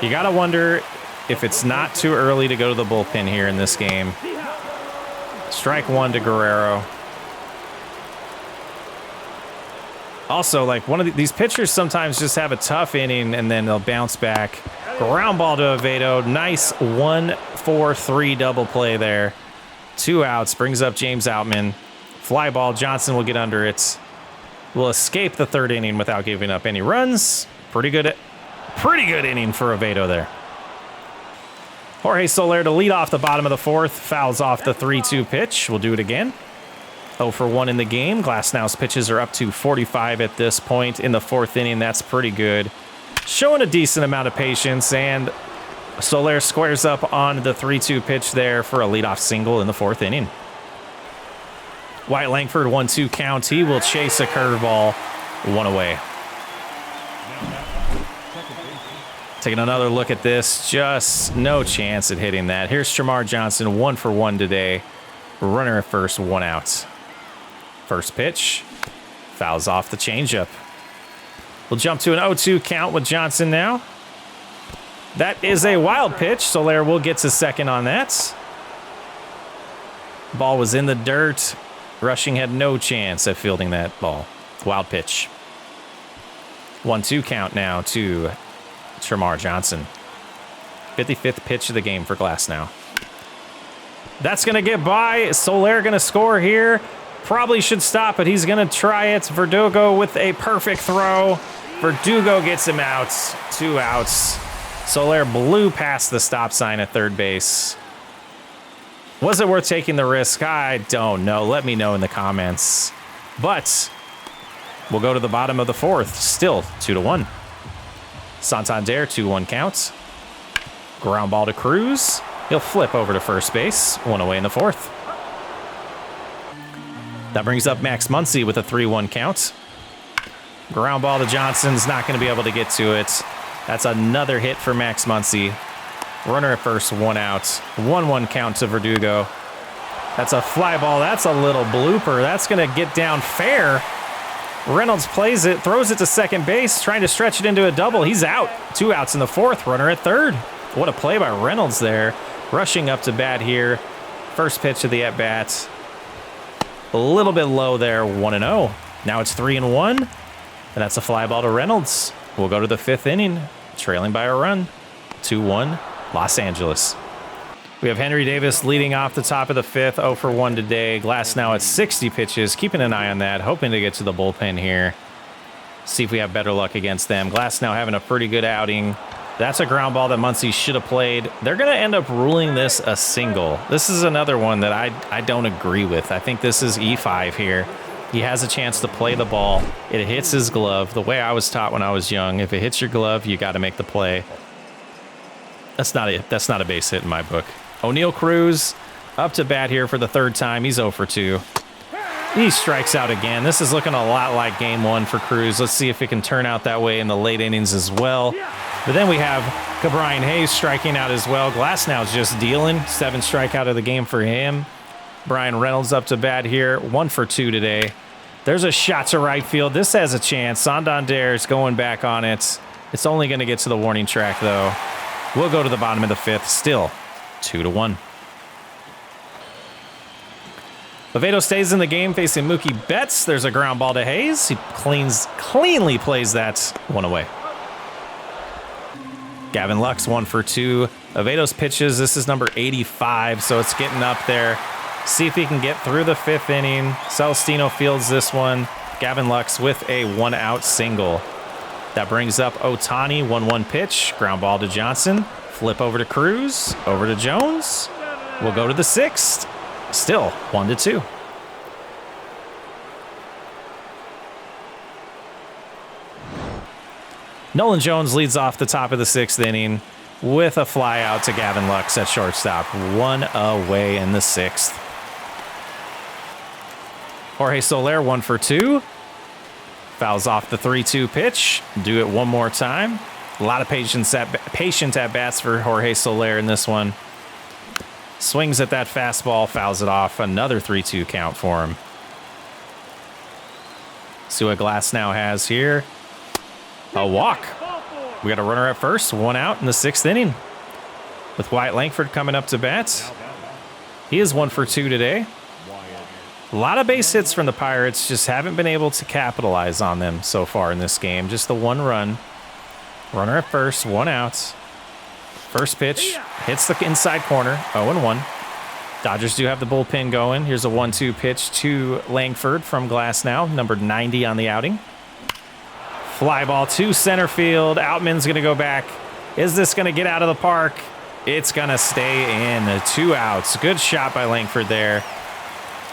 You got to wonder if it's not too early to go to the bullpen here in this game. Strike 1 to Guerrero. Also, like one of these pitchers sometimes just have a tough inning and then they'll bounce back. Ground ball to Oviedo. Nice 1-4-3 double play there. 2 outs. Brings up James Outman. Fly ball. Johnson will get under it. Will escape the third inning without giving up any runs. Pretty good inning for Oviedo there. Jorge Soler to lead off the bottom of the fourth. Fouls off the 3-2 pitch. We'll do it again. 0 for 1 in the game. Glasnow's pitches are up to 45 at this point in the fourth inning. That's pretty good. Showing a decent amount of patience, and Soler squares up on the 3-2 pitch there for a leadoff single in the fourth inning. Wyatt Langford, 1-2 count. He will chase a curveball, 1 away. Taking another look at this, just no chance at hitting that. Here's Shamar Johnson, 1 for 1 today. Runner at first, 1 out. First pitch, fouls off the changeup. We'll jump to an 0-2 count with Johnson now. That is a wild pitch. Soler will get to second on that. Ball was in the dirt. Rushing had no chance at fielding that ball. Wild pitch. 1-2 count now to Shamar Johnson. 55th pitch of the game for Glasnow. That's going to get by. Soler going to score here. Probably should stop, but he's going to try it. Verdugo with a perfect throw. Verdugo gets him out. 2 outs. Soler blew past the stop sign at third base. Was it worth taking the risk? I don't know. Let me know in the comments. But we'll go to the bottom of the fourth. Still 2-1. Santander, 2-1 counts. Ground ball to Cruz. He'll flip over to first base. 1 away in the fourth. That brings up Max Muncy with a 3-1 count. Ground ball to Johnson's not going to be able to get to it. That's another hit for Max Muncy. Runner at first, 1 out. 1-1 count to Verdugo. That's a fly ball. That's a little blooper. That's going to get down fair. Reynolds plays it, throws it to second base, trying to stretch it into a double. He's out. 2 outs in the fourth. Runner at third. What a play by Reynolds there. Rushing up to bat here. First pitch of the at-bat. A little bit low there, 1-0. Now it's 3-1, and that's a fly ball to Reynolds. We'll go to the fifth inning, trailing by a run. 2-1, Los Angeles. We have Henry Davis leading off the top of the fifth, 0 for 1 today. Glasnow at 60 pitches, keeping an eye on that, hoping to get to the bullpen here. See if we have better luck against them. Glass now having a pretty good outing. That's a ground ball that Muncie should have played. They're going to end up ruling this a single. This is another one that I don't agree with. I think this is E5 here. He has a chance to play the ball. It hits his glove. The way I was taught when I was young, if it hits your glove, you got to make the play. That's not it. That's not a base hit in my book. O'Neal Cruz up to bat here for the third time. He's 0 for 2. He strikes out again. This is looking a lot like game 1 for Cruz. Let's see if it can turn out that way in the late innings as well. But then we have Brian Hayes striking out as well. Glasnow's just dealing. 7 strikeout of the game for him. Brian Reynolds up to bat here. 1 for 2 today. There's a shot to right field. This has a chance. Santander's going back on it. It's only going to get to the warning track, though. We'll go to the bottom of the 5th. Still 2-1. Lovedo stays in the game facing Mookie Betts. There's a ground ball to Hayes. He cleanly plays that one away. Gavin Lux 1 for 2. Lovedo's pitches. This is number 85, so it's getting up there. See if he can get through the 5th inning. Celestino fields this one. Gavin Lux with a 1-out single. That brings up Ohtani, 1-1 pitch. Ground ball to Johnson. Flip over to Cruz. Over to Jones. We'll go to the 6th. Still 1-2. Nolan Jones leads off the top of the 6th inning with a fly out to Gavin Lux at shortstop. 1 away in the 6th. Jorge Soler 1 for 2. Fouls off the 3-2 pitch. Do it one more time. A lot of patient at bats for Jorge Soler in this one. Swings at that fastball, fouls it off. Another 3-2 count for him. See what Glasnow has here. A walk. We got a runner at first, 1 out in the 6th inning. With Wyatt Langford coming up to bat. He is 1 for 2 today. A lot of base hits from the Pirates, just haven't been able to capitalize on them so far in this game. Just the 1 run. Runner at first, 1 out. First pitch, hits the inside corner, 0-1. Dodgers do have the bullpen going. Here's a 1-2 pitch to Langford from Glasnow, number 90 on the outing. Fly ball to center field. Outman's going to go back. Is this going to get out of the park? It's going to stay in. 2 outs. Good shot by Langford there.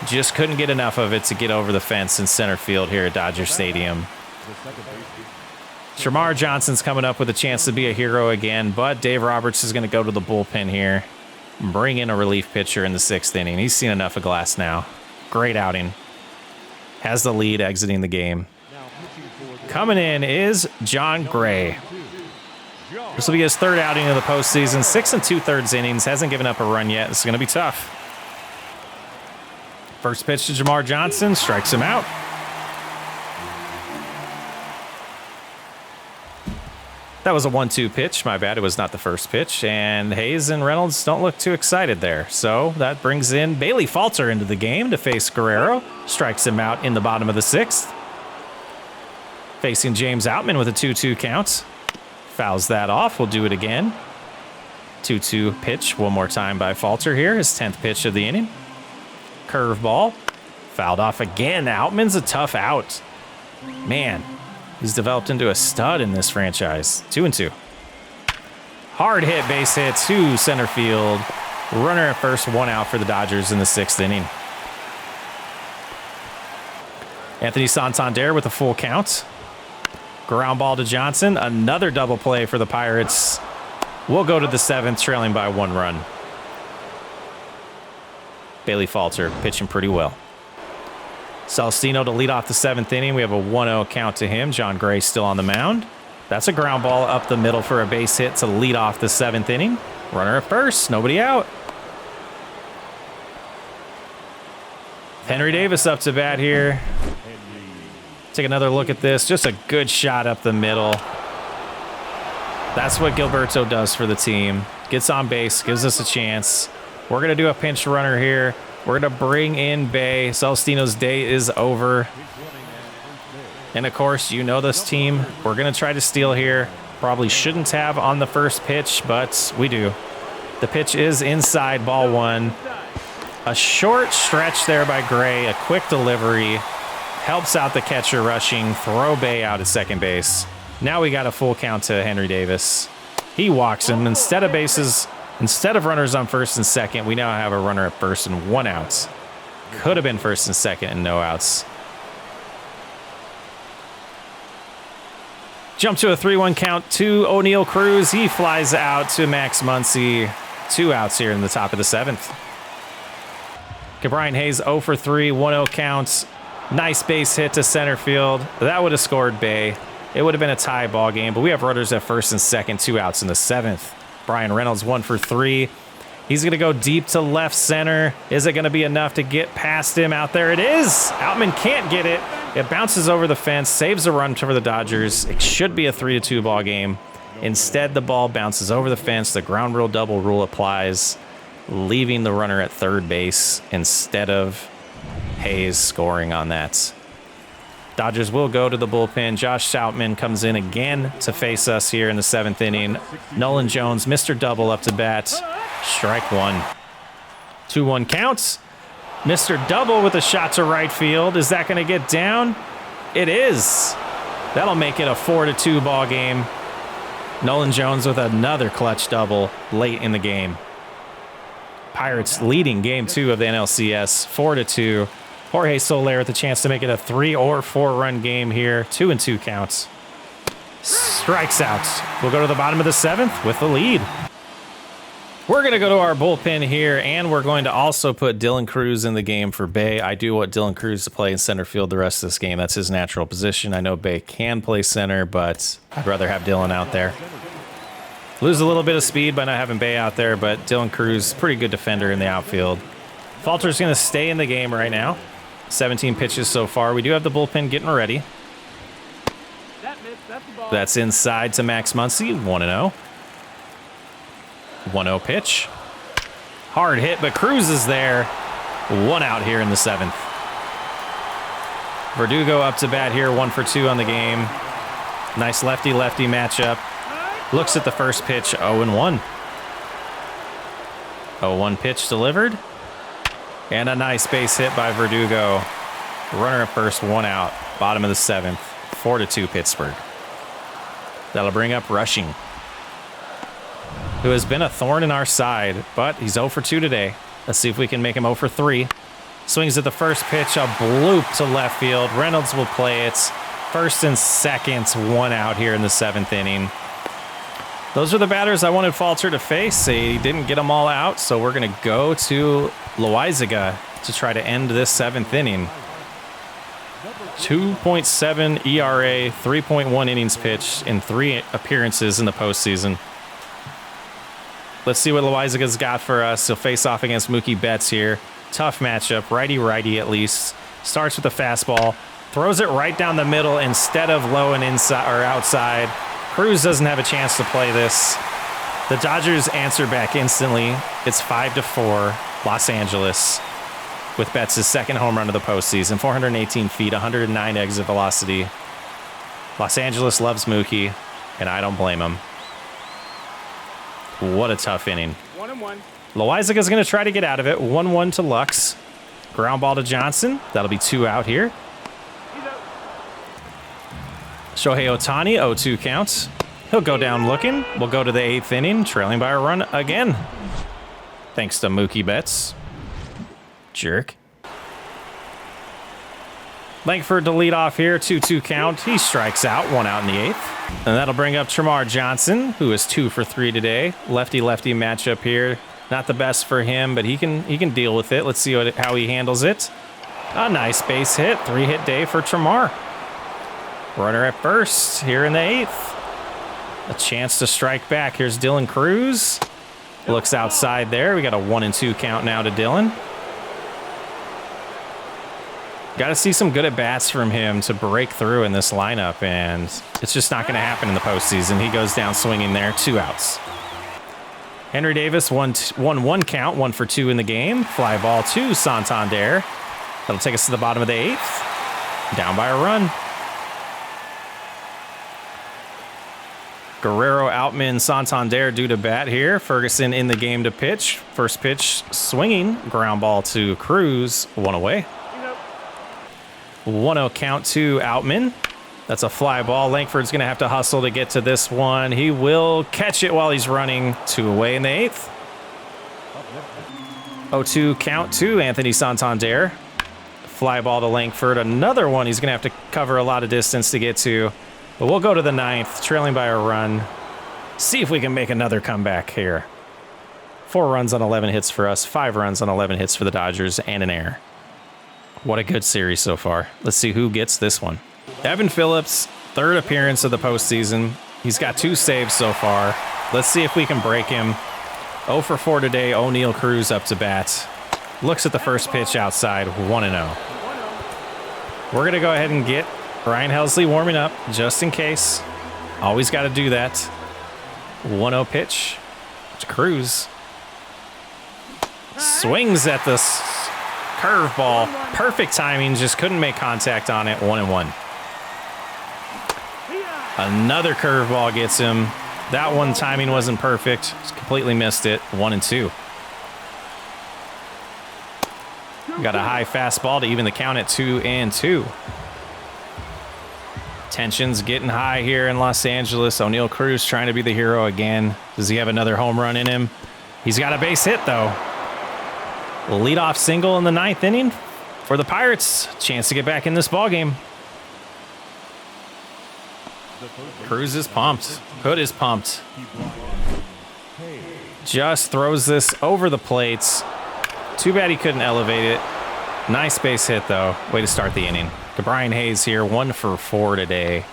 Just couldn't get enough of it to get over the fence in center field here at Dodger Stadium. Shamar Johnson's coming up with a chance to be a hero again, but Dave Roberts is going to go to the bullpen here. Bring in a relief pitcher in the 6th inning. He's seen enough of Glasnow. Great outing. Has the lead exiting the game. Coming in is John Gray. This will be his 3rd outing of the postseason. 6 2/3 innings. Hasn't given up a run yet. It's going to be tough. First pitch to Jamar Johnson. Strikes him out. That was a 1-2 pitch. My bad. It was not the first pitch. And Hayes and Reynolds don't look too excited there. So that brings in Bailey Falter into the game to face Guerrero. Strikes him out in the bottom of the 6th. Facing James Outman with a 2-2 count. Fouls that off. We'll do it again. 2-2 pitch one more time by Falter here. His 10th pitch of the inning. Curveball. Fouled off again. Outman's a tough out. Man. He's developed into a stud in this franchise. 2-2. Hard hit, base hit to center field. Runner at first, 1 out for the Dodgers in the 6th inning. Anthony Santander with a full count. Ground ball to Johnson. Another double play for the Pirates. We'll go to the 7th, trailing by 1 run. Bailey Falter pitching pretty well. Celestino to lead off the 7th inning. We have a 1-0 count to him. John Gray still on the mound. That's a ground ball up the middle for a base hit to lead off the 7th inning. Runner at first, nobody out. Henry Davis up to bat here. Take another look at this. Just a good shot up the middle. That's what Gilberto does for the team. Gets on base, gives us a chance. We're going to do a pinch runner here. We're going to bring in Bay. Celestino's day is over. And, of course, you know this team. We're going to try to steal here. Probably shouldn't have on the first pitch, but we do. The pitch is inside, ball 1. A short stretch there by Gray. A quick delivery. Helps out the catcher rushing. Throw Bay out at second base. Now we got a full count to Henry Davis. He walks him. Instead of runners on first and second, we now have a runner at first and 1 out. Could have been first and second and no outs. Jump to a 3-1 count to O'Neal Cruz. He flies out to Max Muncy. 2 outs here in the top of the 7th. Brian Hayes 0 for 3, 1-0 counts. Nice base hit to center field. That would have scored Bay. It would have been a tie ball game, but we have runners at first and second, 2 outs in the 7th. Brian Reynolds 1 for 3. He's going to go deep to left center. Is it going to be enough to get past him? Out there it is. Outman can't get it. It bounces over the fence, saves a run for the Dodgers. It should be a 3-2 ball game. Instead, the ball bounces over the fence. The ground rule double rule applies, leaving the runner at third base instead of Hayes scoring on that. Dodgers will go to the bullpen. Josh Stoutman comes in again to face us here in the 7th inning. Nolan Jones, Mr. Double up to bat. Strike 1. 2-1 counts. Mr. Double with a shot to right field. Is that going to get down? It is. That'll make it a 4-2 ball game. Nolan Jones with another clutch double late in the game. Pirates leading game 2 of the NLCS, 4-2. Jorge Soler with a chance to make it a 3 or 4 run game here. 2-2 counts. Strikes out. We'll go to the bottom of the 7th with the lead. We're going to go to our bullpen here, and we're going to also put Dylan Cruz in the game for Bay. I do want Dylan Cruz to play in center field the rest of this game. That's his natural position. I know Bay can play center, but I'd rather have Dylan out there. Lose a little bit of speed by not having Bay out there, but Dylan Cruz, pretty good defender in the outfield. Falter's going to stay in the game right now. 17 pitches so far. We do have the bullpen getting ready. That's inside to Max Muncy, 1-0. 1-0 pitch. Hard hit, but Cruz is there. 1 out here in the 7th. Verdugo up to bat here, 1 for 2 on the game. Nice lefty-lefty matchup. Looks at the first pitch, 0-1. 0-1 pitch delivered. And a nice base hit by Verdugo. Runner at first, 1 out. Bottom of the 7th, 4-2 Pittsburgh. That'll bring up Rushing, who has been a thorn in our side, but he's 0 for 2 today. Let's see if we can make him 0 for 3. Swings at the first pitch, a bloop to left field. Reynolds will play it. First and second, 1 out here in the 7th inning. Those are the batters I wanted Falter to face. He didn't get them all out, so we're going to go to Loaizaga to try to end this 7th inning. 2.7 ERA, 3.1 innings pitched in 3 appearances in the postseason. Let's see what Loaizaga's got for us. He'll face off against Mookie Betts here. Tough matchup, righty-righty at least. Starts with a fastball, throws it right down the middle instead of low and inside or outside. Cruz doesn't have a chance to play this. The Dodgers answer back instantly. It's 5-4, Los Angeles, with Betts' 2nd home run of the postseason. 418 feet, 109 exit velocity. Los Angeles loves Mookie, and I don't blame him. What a tough inning. 1-1. Loaizaga's going to try to get out of it. 1-1 to Lux. Ground ball to Johnson. That'll be 2 out here. Shohei Ohtani, 0-2 counts. He'll go down looking. We'll go to the 8th inning, trailing by a run again. Thanks to Mookie Betts. Jerk. Langford to lead off here, 2-2 count. He strikes out, 1 out in the 8th. And that'll bring up Tremar Johnson, who is 2 for 3 today. Lefty-lefty matchup here. Not the best for him, but he can deal with it. Let's see how he handles it. A nice base hit, 3-hit day for Tremar. Runner at first here in the 8th. A chance to strike back. Here's Dylan Cruz. Looks outside there. We got a 1-2 count now to Dylan. Got to see some good at-bats from him to break through in this lineup, and it's just not going to happen in the postseason. He goes down swinging there, 2 outs. Henry Davis, 1-1 count, 1 for 2 in the game. Fly ball to Santander. That'll take us to the bottom of the 8th. Down by a run. Guerrero, Outman, Santander due to bat here. Ferguson in the game to pitch. First pitch swinging. Ground ball to Cruz. 1 away. 1-0 count to Outman. That's a fly ball. Langford's going to have to hustle to get to this one. He will catch it while he's running. 2 away in the 8th. 0-2 count to Anthony Santander. Fly ball to Langford. Another one he's going to have to cover a lot of distance to get to. But we'll go to the 9th, trailing by a run. See if we can make another comeback here. 4 runs on 11 hits for us. 5 runs on 11 hits for the Dodgers and an error. What a good series so far. Let's see who gets this one. Evan Phillips, 3rd appearance of the postseason. He's got 2 saves so far. Let's see if we can break him. 0 for 4 today. O'Neal Cruz up to bat. Looks at the first pitch outside. 1-0. We're going to go ahead and get Ryan Helsley warming up just in case. Always got to do that. 1-0 pitch to Cruz. Swings at this curveball. Perfect timing. Just couldn't make contact on it. 1-1. Another curveball gets him. That one timing wasn't perfect. Just completely missed it. 1-2. Got a high fastball to even the count at 2-2. Tensions getting high here in Los Angeles. O'Neal Cruz trying to be the hero again. Does he have another home run in him? He's got a base hit, though. Leadoff single in the 9th inning for the Pirates. Chance to get back in this ballgame. Cruz is pumped. Hood is pumped. Just throws this over the plates. Too bad he couldn't elevate it. Nice base hit, though. Way to start the inning. Brian Hayes here, 1 for 4 today.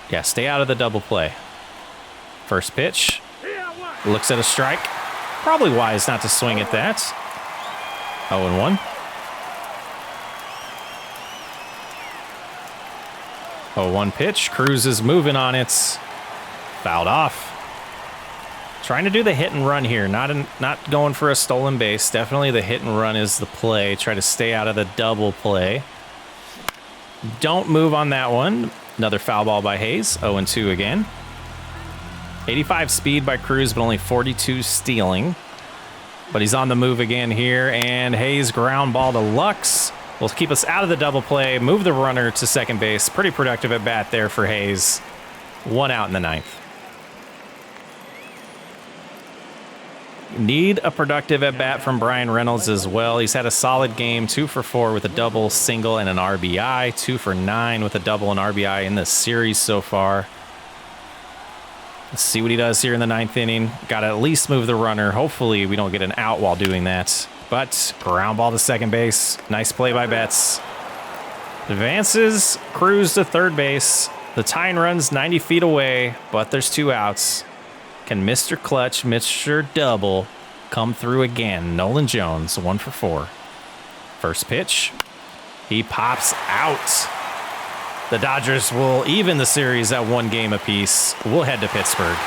Yeah, stay out of the double play. First pitch. Looks at a strike. Probably wise not to swing at that. 0-1. 0-1 pitch. Cruz is moving on it. Fouled off. Trying to do the hit and run here. Not going for a stolen base. Definitely the hit and run is the play. Try to stay out of the double play. Don't move on that one. Another foul ball by Hayes. 0-2 again. 85 speed by Cruz, but only 42 stealing. But he's on the move again here, and Hayes ground ball to Lux. Will keep us out of the double play, move the runner to second base. Pretty productive at bat there for Hayes. 1 out in the 9th. Need a productive at bat from Brian Reynolds as well. He's had a solid game, 2 for 4 with a double, single, and an RBI. 2 for 9 with a double and RBI in this series so far. Let's see what he does here in the 9th inning. Got to at least move the runner. Hopefully we don't get an out while doing that. But ground ball to second base. Nice play by Betts. Advances Cruz to third base. The tying run's 90 feet away, but there's 2 outs. Can Mr. Clutch, Mr. Double, come through again? Nolan Jones, 1 for 4. First pitch. He pops out. The Dodgers will even the series at 1 game apiece. We'll head to Pittsburgh.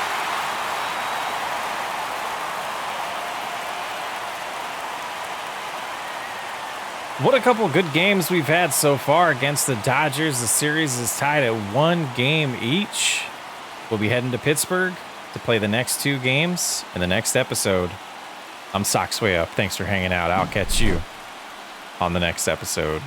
What a couple good games we've had so far against the Dodgers. The series is tied at 1 game each. We'll be heading to Pittsburgh to play the next 2 games in the next episode. I'm Sox Way Up. Thanks for hanging out. I'll catch you on the next episode.